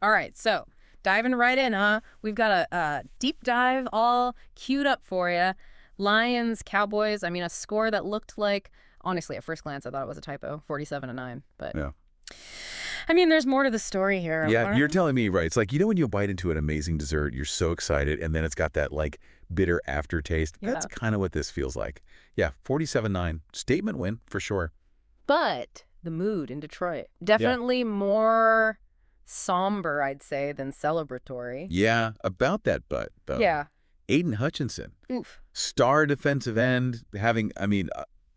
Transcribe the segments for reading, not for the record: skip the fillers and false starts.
All right, so diving right in, huh? We've got a deep dive all queued up for you. Lions, Cowboys. I mean, a score that looked like, honestly, at first glance, I thought it was a typo, 47-9. But Yeah. I mean, there's more to the story here. Yeah, Aren't you're there? telling me, right? It's like, when you bite into an amazing dessert, you're so excited, and then it's got that, like, bitter aftertaste. Yeah. That's kind of what this feels like. Yeah, 47-9. Statement win, for sure. But the mood in Detroit, Yeah. definitely more somber, I'd say, than celebratory. Yeah, about that butt, though. Yeah. Aiden Hutchinson, Oof. star defensive end, having,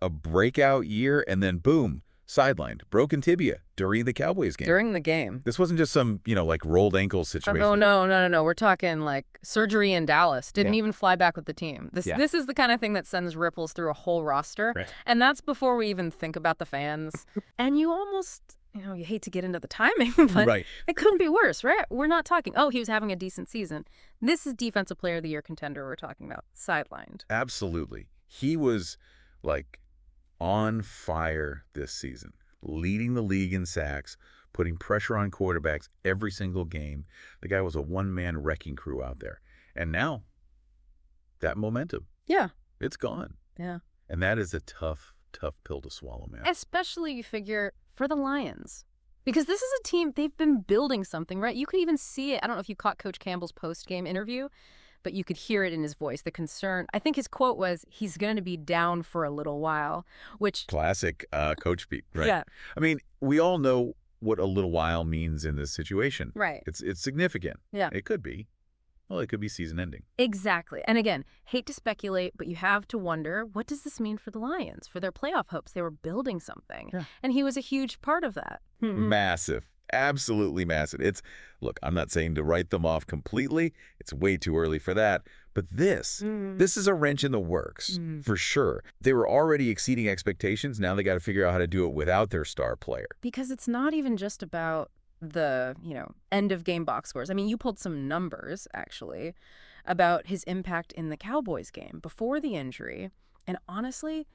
a breakout year, and then boom, sidelined, broken tibia during the Cowboys game. During the game. This wasn't just some, like, rolled ankle situation. Oh, no. We're talking like surgery in Dallas. Didn't Yeah. even fly back with the team. Yeah. This is the kind of thing that sends ripples through a whole roster. Right. And that's before we even think about the fans. And you almost, you hate to get into the timing, but Right. it couldn't be worse, right? We're not talking, he was having a decent season. This is Defensive Player of the Year contender we're talking about. Sidelined. Absolutely. He was, like, on fire this season, leading the league in sacks, putting pressure on quarterbacks every single game. The guy was a one-man wrecking crew out there. And now, that momentum, Yeah. it's gone. Yeah. And that is a tough, tough pill to swallow, man. Especially, you figure, for the Lions. Because this is a team, they've been building something, right? You could even see it. I don't know if you caught Coach Campbell's post-game interview, but you could hear it in his voice, the concern. I think his quote was, he's going to be down for a little while, which... Classic coach speak, right? Yeah. I mean, we all know what a little while means in this situation. Right. It's significant. Yeah. It could be. Well, it could be season ending. Exactly. And again, hate to speculate, but you have to wonder, what does this mean for the Lions, for their playoff hopes? They were building something. Yeah. And he was a huge part of that. Massive. Absolutely massive. Look, I'm not saying to write them off completely. It's way too early for that. But this is a wrench in the works, for sure. They were already exceeding expectations. Now they got to figure out how to do it without their star player. Because it's not even just about the, end of game box scores. I mean, you pulled some numbers, actually, about his impact in the Cowboys game before the injury. And honestly,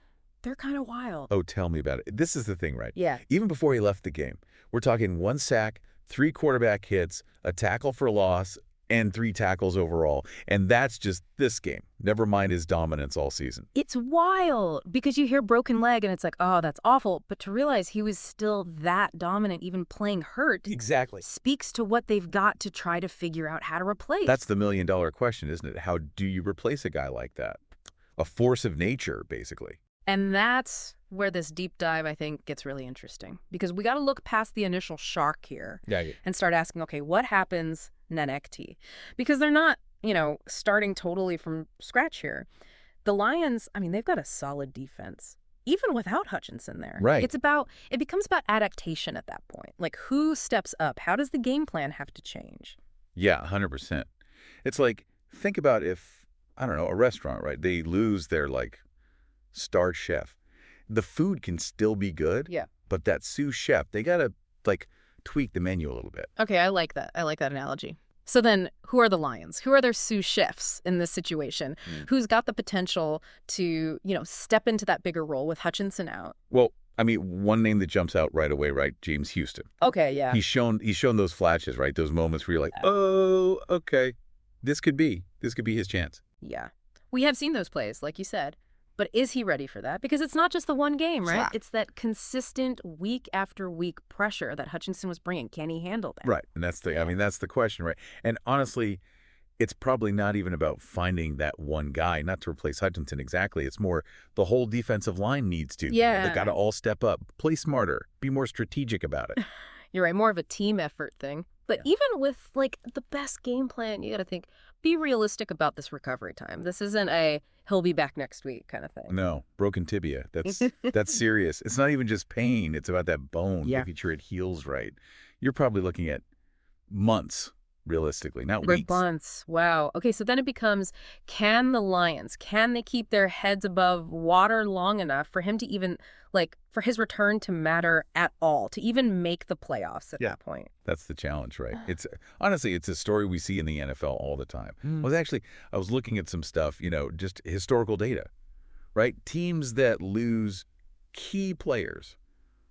they're kind of wild. Oh, tell me about it. This is the thing, right? Yeah. Even before he left the game, we're talking 1 sack, 3 quarterback hits, a tackle for loss, and 3 tackles overall. And that's just this game. Never mind his dominance all season. It's wild because you hear broken leg and it's like, oh, that's awful. But to realize he was still that dominant, even playing hurt, Exactly. speaks to what they've got to try to figure out how to replace. That's the million-dollar question, isn't it? How do you replace a guy like that? A force of nature, basically. And that's where this deep dive, I think, gets really interesting. Because we got to look past the initial shock here and start asking, okay, what happens next? Because they're not, starting totally from scratch here. The Lions, I mean, they've got a solid defense, even without Hutchinson there. Right. It becomes about adaptation at that point. Like, who steps up? How does the game plan have to change? Yeah, 100%. It's like, think about if, I don't know, a restaurant, right? They lose their, like, star chef. The food can still be good. Yeah. But that sous chef, they got to, like, tweak the menu a little bit. Okay, I like that. I like that analogy. So then, who are the Lions? Who are their sous chefs in this situation? Who's got the potential to, step into that bigger role with Hutchinson out? Well, I mean, one name that jumps out right away, right? James Houston. Okay, yeah. He's shown those flashes, right? Those moments where you're like, oh, okay, this could be his chance. Yeah. We have seen those plays, like you said. But is he ready for that? Because it's not just the one game, right? It's that consistent week after week pressure that Hutchinson was bringing. Can he handle that? Right. And that's the question, right? And honestly, it's probably not even about finding that one guy, not to replace Hutchinson exactly. It's more the whole defensive line needs to. Yeah. They got to all step up, play smarter, be more strategic about it. You're right. More of a team effort thing. But even with, like, the best game plan, you got to think, be realistic about this recovery time. This isn't a he'll be back next week kind of thing. No, broken tibia. That's serious. It's not even just pain. It's about that bone, making sure it heals right. You're probably looking at months, realistically, not weeks. Months. Wow. Okay, so then it becomes, can the Lions, can they keep their heads above water long enough for him to even, for his return to matter at all, to even make the playoffs at that point? That's the challenge, right? Honestly, it's a story we see in the NFL all the time. I was looking at some stuff, just historical data, right? Teams that lose key players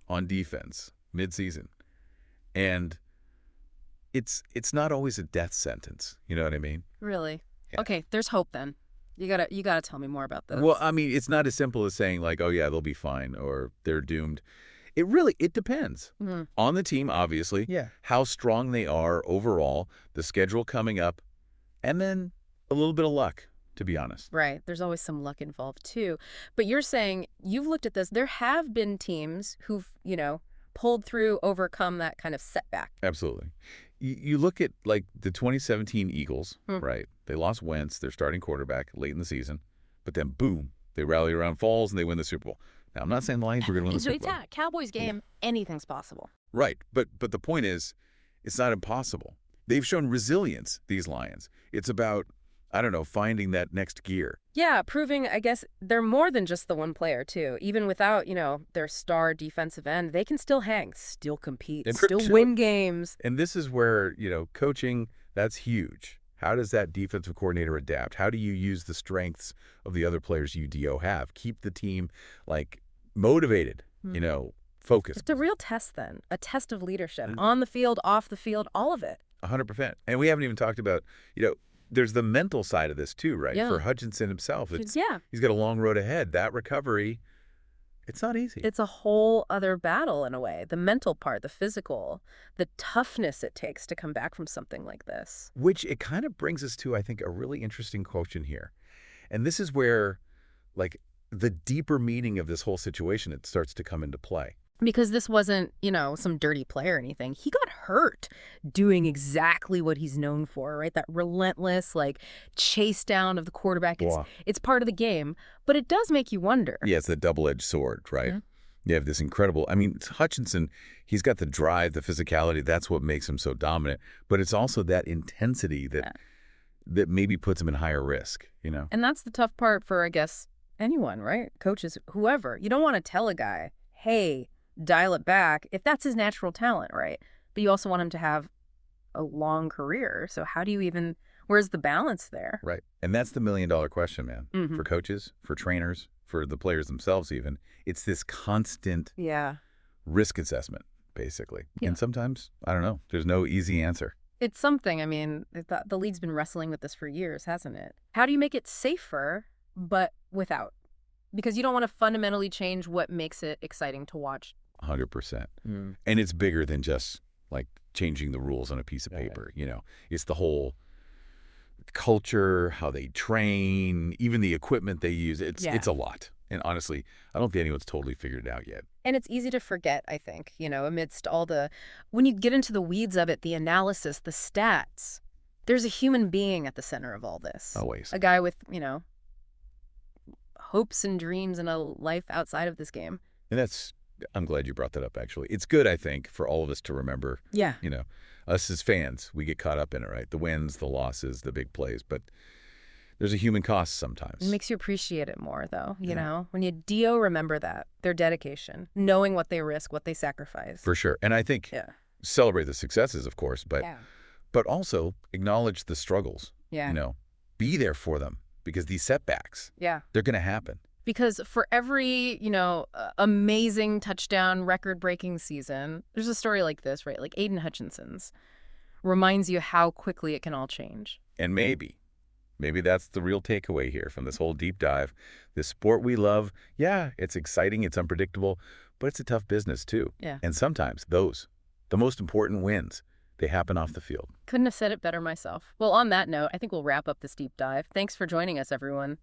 on defense midseason, and it's not always a death sentence. You know what I mean? Really? Yeah. Okay, there's hope then. You gotta tell me more about this. Well, I mean, it's not as simple as saying like, oh yeah, they'll be fine or they're doomed. It depends on the team, obviously. Yeah. How strong they are overall, the schedule coming up, and then a little bit of luck, to be honest. Right. There's always some luck involved too. But you're saying you've looked at this. There have been teams who've, pulled through, overcome that kind of setback. Absolutely. You look at like the 2017 Eagles, right? They lost Wentz, their starting quarterback, late in the season, but then boom, they rally around Falls and they win the Super Bowl. Now, I'm not saying the Lions were going to win the Super Bowl. Cowboys game, anything's possible. Right. But the point is, it's not impossible. They've shown resilience, these Lions. It's about, I don't know, finding that next gear. Yeah, proving, I guess, they're more than just the one player, too. Even without, their star defensive end, they can still hang, still compete, still win games. And this is where, coaching, that's huge. How does that defensive coordinator adapt? How do you use the strengths of the other players you DO have? Keep the team, motivated, focused. It's a real test, then. A test of leadership. On the field, off the field, all of it. 100%. And we haven't even talked about, there's the mental side of this too, right? Yeah. For Hutchinson himself. He's got a long road ahead. That recovery, it's not easy. It's a whole other battle in a way. The mental part, the physical, the toughness it takes to come back from something like this. Which it kind of brings us to, I think, a really interesting question here. And this is where, the deeper meaning of this whole situation, it starts to come into play. Because this wasn't, some dirty play or anything. He got hurt doing exactly what he's known for, right? That relentless, chase down of the quarterback. It's part of the game, but it does make you wonder. Yeah, it's the double-edged sword, right? Yeah. You have this incredible, Hutchinson, he's got the drive, the physicality. That's what makes him so dominant. But it's also that intensity that maybe puts him in higher risk, And that's the tough part for, I guess, anyone, right? Coaches, whoever. You don't want to tell a guy, hey, dial it back, if that's his natural talent, right? But you also want him to have a long career. So how do you where's the balance there? Right. And that's the million-dollar question, man. For coaches, for trainers, for the players themselves even. It's this constant risk assessment, basically. Yeah. And sometimes, I don't know, there's no easy answer. It's something. The league's been wrestling with this for years, hasn't it? How do you make it safer, but without? Because you don't want to fundamentally change what makes it exciting to watch. 100%. And it's bigger than just changing the rules on a piece of paper. It's the whole culture, how they train, even the equipment they use. It's a lot. And honestly, I don't think anyone's totally figured it out yet. And it's easy to forget, I think, amidst all when you get into the weeds of it, the analysis, the stats, there's a human being at the center of all this. Always. A guy with, hopes and dreams and a life outside of this game. And I'm glad you brought that up, actually. It's good, I think, for all of us to remember. Yeah. Us as fans, we get caught up in it, right? The wins, the losses, the big plays. But there's a human cost sometimes. It makes you appreciate it more, though, you know? When you DO, remember that. Their dedication, knowing what they risk, what they sacrifice. For sure. And I think celebrate the successes, of course, but also acknowledge the struggles. Yeah. Be there for them. Because these setbacks, they're going to happen. Because for every, amazing touchdown, record-breaking season, there's a story like this, right? Like Aiden Hutchinson's reminds you how quickly it can all change. And maybe that's the real takeaway here from this whole deep dive. This sport we love, it's exciting, it's unpredictable, but it's a tough business too. Yeah. And sometimes the most important wins, they happen off the field. Couldn't have said it better myself. Well, on that note, I think we'll wrap up this deep dive. Thanks for joining us, everyone.